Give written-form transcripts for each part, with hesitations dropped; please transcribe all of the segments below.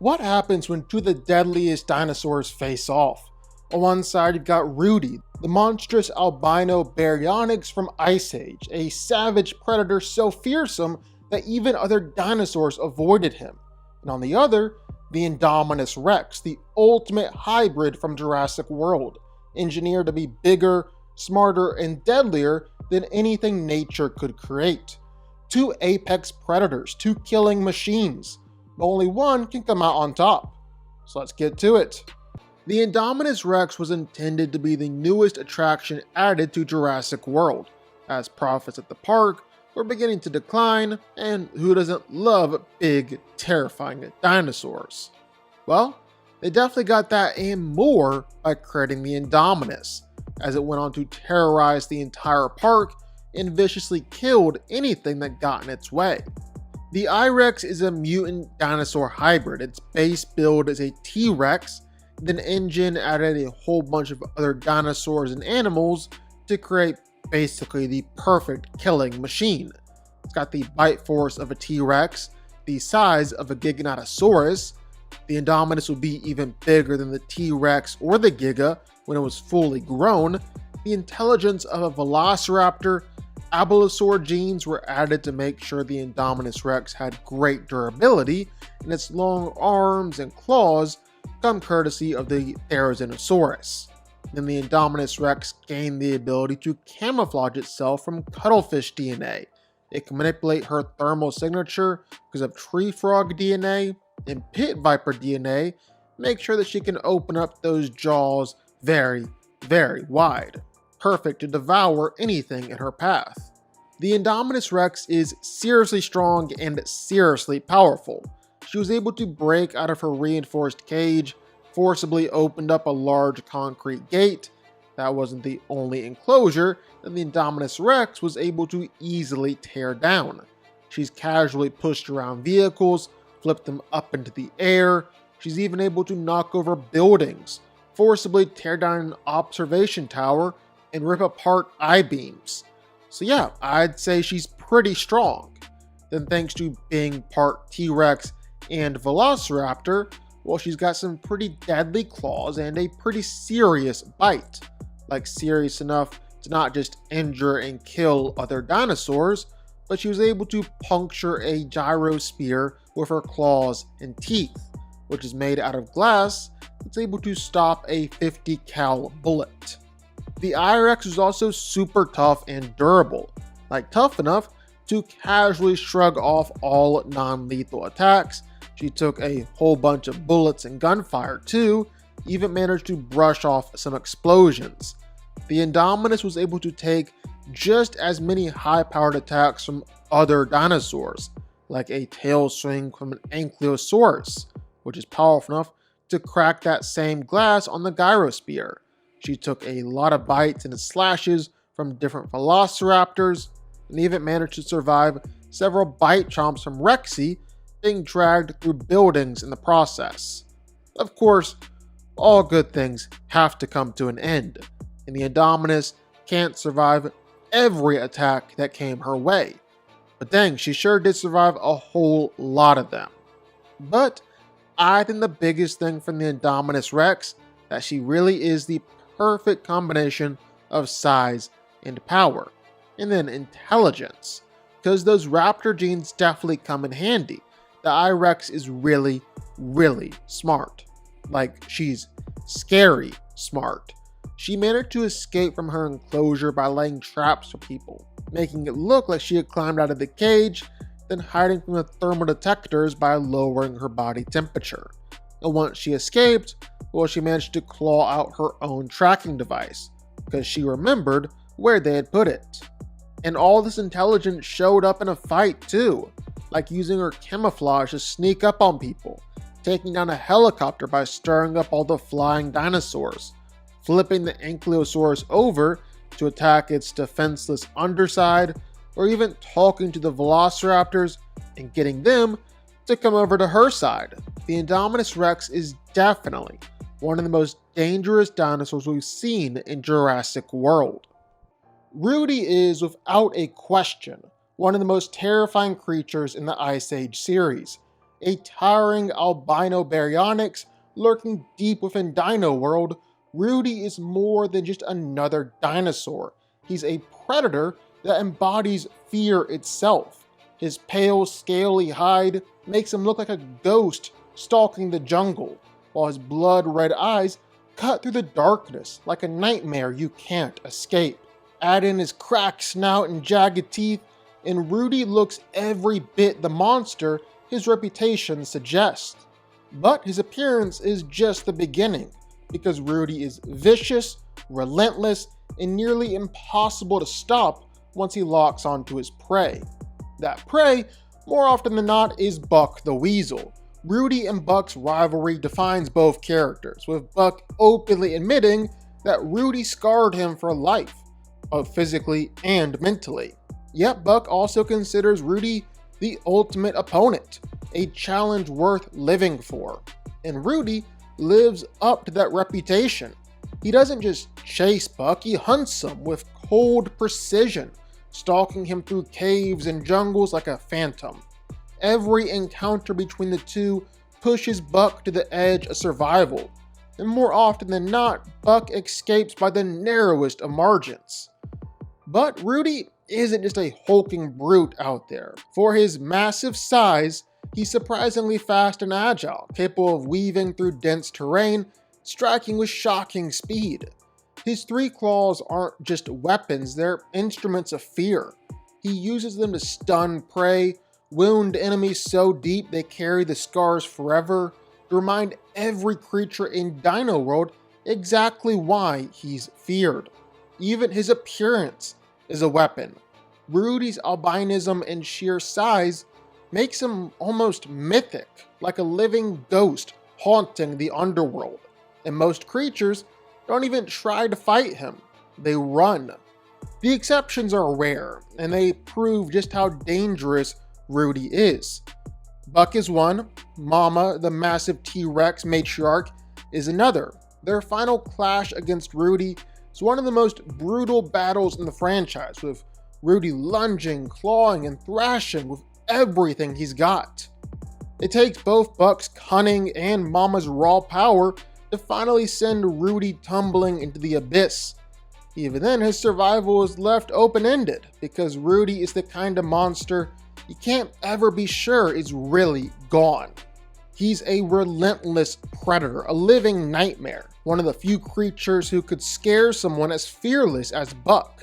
What happens when two of the deadliest dinosaurs face off? On one side, you've got Rudy, the monstrous albino baryonyx from Ice Age, a savage predator so fearsome that even other dinosaurs avoided him. And on the other, the Indominus Rex, the ultimate hybrid from Jurassic World, engineered to be bigger, smarter, and deadlier than anything nature could create. Two apex predators, two killing machines, but only one can come out on top. So let's get to it. The Indominus Rex was intended to be the newest attraction added to Jurassic World, as profits at the park were beginning to decline, and who doesn't love big, terrifying dinosaurs? Well, they definitely got that and more by creating the Indominus, as it went on to terrorize the entire park and viciously killed anything that got in its way. The I-Rex is a mutant dinosaur hybrid. Its base build is a T-Rex, then InGen added a whole bunch of other dinosaurs and animals to create basically the perfect killing machine. It's got the bite force of a T-Rex, the size of a Giganotosaurus. The Indominus would be even bigger than the T-Rex or the Giga when it was fully grown. The intelligence of a Velociraptor. Abelisaur genes were added to make sure the Indominus Rex had great durability, and its long arms and claws come courtesy of the Therizinosaurus. Then the Indominus Rex gained the ability to camouflage itself from cuttlefish DNA. It can manipulate her thermal signature because of tree frog DNA and pit viper DNA, make sure that she can open up those jaws very, very wide. Perfect to devour anything in her path. The Indominus Rex is seriously strong and seriously powerful. She was able to break out of her reinforced cage, forcibly opened up a large concrete gate. That wasn't the only enclosure that the Indominus Rex was able to easily tear down. She's casually pushed around vehicles, flipped them up into the air. She's even able to knock over buildings, forcibly tear down an observation tower, and rip apart I-beams. So yeah, I'd say she's pretty strong. Then thanks to being part T-Rex and Velociraptor, well, she's got some pretty deadly claws and a pretty serious bite. Like serious enough to not just injure and kill other dinosaurs, but she was able to puncture a gyro spear with her claws and teeth, which is made out of glass. It's able to stop a 50 cal bullet. The I-Rex is also super tough and durable, like tough enough to casually shrug off all non-lethal attacks. She took a whole bunch of bullets and gunfire too, even managed to brush off some explosions. The Indominus was able to take just as many high-powered attacks from other dinosaurs, like a tail swing from an Ankylosaurus, which is powerful enough to crack that same glass on the gyrosphere. She took a lot of bites and slashes from different velociraptors, and even managed to survive several bite chomps from Rexy, being dragged through buildings in the process. Of course, all good things have to come to an end, and the Indominus can't survive every attack that came her way. But dang, she sure did survive a whole lot of them. But I think the biggest thing from the Indominus Rex that she really is the perfect combination of size and power, and then intelligence, because those raptor genes definitely come in handy. The I-Rex is really, really smart. Like, she's scary smart. She managed to escape from her enclosure by laying traps for people, making it look like she had climbed out of the cage, then hiding from the thermal detectors by lowering her body temperature. And once she escaped, well, she managed to claw out her own tracking device, because she remembered where they had put it. And all this intelligence showed up in a fight too, like using her camouflage to sneak up on people, taking down a helicopter by stirring up all the flying dinosaurs, flipping the Ankylosaurus over to attack its defenseless underside, or even talking to the Velociraptors and getting them to come over to her side. The Indominus Rex is definitely one of the most dangerous dinosaurs we've seen in Jurassic World. Rudy is, without a question, one of the most terrifying creatures in the Ice Age series, a towering albino baryonyx lurking deep within Dino World, Rudy is more than just another dinosaur. He's a predator that embodies fear itself. His pale, scaly hide makes him look like a ghost stalking the jungle, while his blood-red eyes cut through the darkness like a nightmare you can't escape. Add in his cracked snout and jagged teeth, and Rudy looks every bit the monster his reputation suggests. But his appearance is just the beginning, because Rudy is vicious, relentless, and nearly impossible to stop once he locks onto his prey. That prey, more often than not, is Buck the Weasel. Rudy and Buck's rivalry defines both characters, with Buck openly admitting that Rudy scarred him for life, both physically and mentally. Yet Buck also considers Rudy the ultimate opponent, a challenge worth living for. And Rudy lives up to that reputation. He doesn't just chase Buck, he hunts him with cold precision, stalking him through caves and jungles like a phantom. Every encounter between the two pushes Buck to the edge of survival, and more often than not, Buck escapes by the narrowest of margins. But Rudy isn't just a hulking brute out there. For his massive size, he's surprisingly fast and agile, capable of weaving through dense terrain, striking with shocking speed. His 3 claws aren't just weapons, they're instruments of fear. He uses them to stun prey, wound enemies so deep they carry the scars forever, to remind every creature in Dino World exactly why he's feared. Even his appearance is a weapon. Rudy's albinism and sheer size makes him almost mythic, like a living ghost haunting the underworld. And most creatures don't even try to fight him, they run. The exceptions are rare, and they prove just how dangerous Rudy is. Buck is one, Mama, the massive T-Rex matriarch, is another. Their final clash against Rudy is one of the most brutal battles in the franchise, with Rudy lunging, clawing, and thrashing with everything he's got. It takes both Buck's cunning and Mama's raw power to finally send Rudy tumbling into the abyss. Even then, his survival is left open-ended, because Rudy is the kind of monster you can't ever be sure is really gone. He's a relentless predator, a living nightmare, one of the few creatures who could scare someone as fearless as Buck.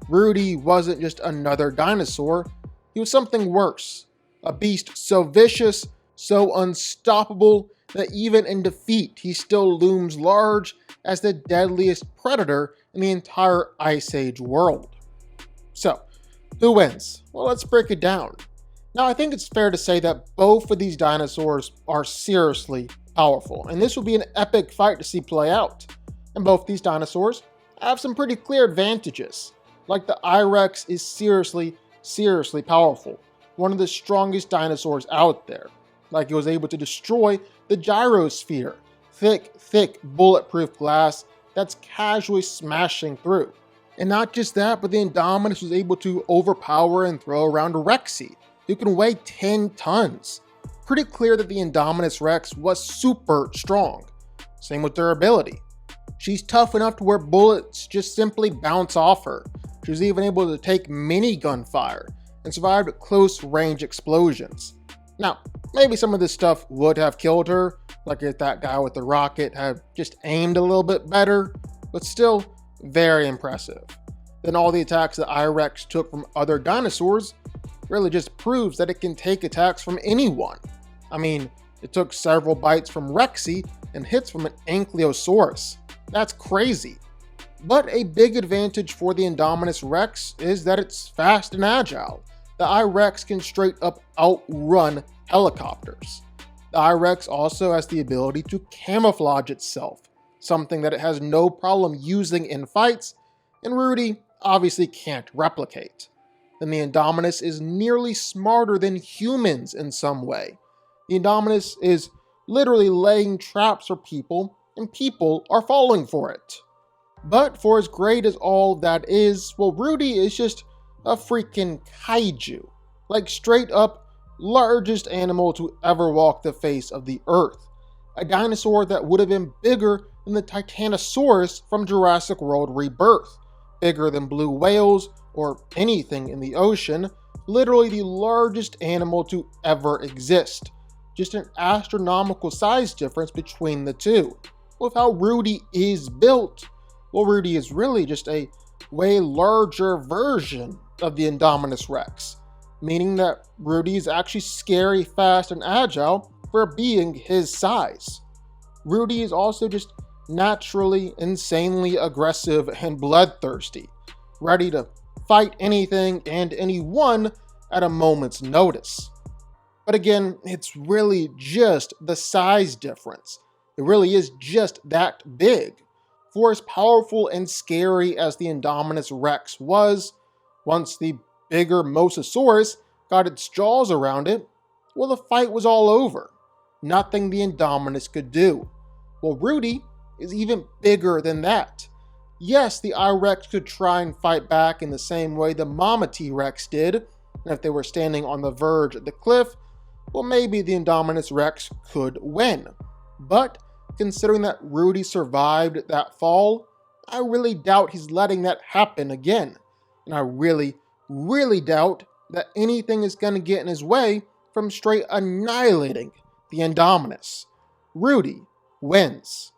Rudy wasn't just another dinosaur, he was something worse. A beast so vicious, so unstoppable, that even in defeat he still looms large as the deadliest predator in the entire Ice Age world. So, who wins? Well, let's break it down. Now, I think it's fair to say that both of these dinosaurs are seriously powerful, and this will be an epic fight to see play out. And both these dinosaurs have some pretty clear advantages. Like the I-Rex is seriously powerful, one of the strongest dinosaurs out there. Like it was able to destroy the gyrosphere, thick bulletproof glass that's casually smashing through. And not just that, but the Indominus was able to overpower and throw around a Rexy, who can weigh 10 tons. Pretty clear that the Indominus Rex was super strong. Same with durability. She's tough enough to where bullets just simply bounce off her. She was even able to take minigun fire and survived close-range explosions. Now, maybe some of this stuff would have killed her, like if that guy with the rocket had just aimed a little bit better, but still very impressive. Then all the attacks that I-Rex took from other dinosaurs really just proves that it can take attacks from anyone. I mean, it took several bites from Rexy and hits from an Ankylosaurus. That's crazy. But a big advantage for the Indominus Rex is that it's fast and agile. The I-Rex can straight up outrun helicopters. The I-Rex also has the ability to camouflage itself, something that it has no problem using in fights, and Rudy obviously can't replicate. Then the Indominus is nearly smarter than humans in some way. The Indominus is literally laying traps for people, and people are falling for it. But for as great as all that is, well, Rudy is just a freaking kaiju. Like straight up largest animal to ever walk the face of the earth. A dinosaur that would have been bigger than the Titanosaurus from Jurassic World Rebirth, bigger than blue whales or anything in the ocean, literally the largest animal to ever exist. Just an astronomical size difference between the two. With how Rudy is built, well, Rudy is really just a way larger version of the Indominus Rex, meaning that Rudy is actually scary, fast, and agile for being his size. Rudy is also just naturally insanely aggressive and bloodthirsty, ready to fight anything and anyone at a moment's notice. But again, it's really just the size difference. It really is just that big. For as powerful and scary as the Indominus Rex was, once the bigger Mosasaurus got its jaws around it, well, the fight was all over. Nothing the Indominus could do. Well, Rudy is even bigger than that. Yes, the I-Rex could try and fight back in the same way the Mama T-Rex did, and if they were standing on the verge of the cliff, well, maybe the Indominus Rex could win. But considering that Rudy survived that fall, I really doubt he's letting that happen again. And I really, really doubt that anything is going to get in his way from straight annihilating the Indominus. Rudy wins.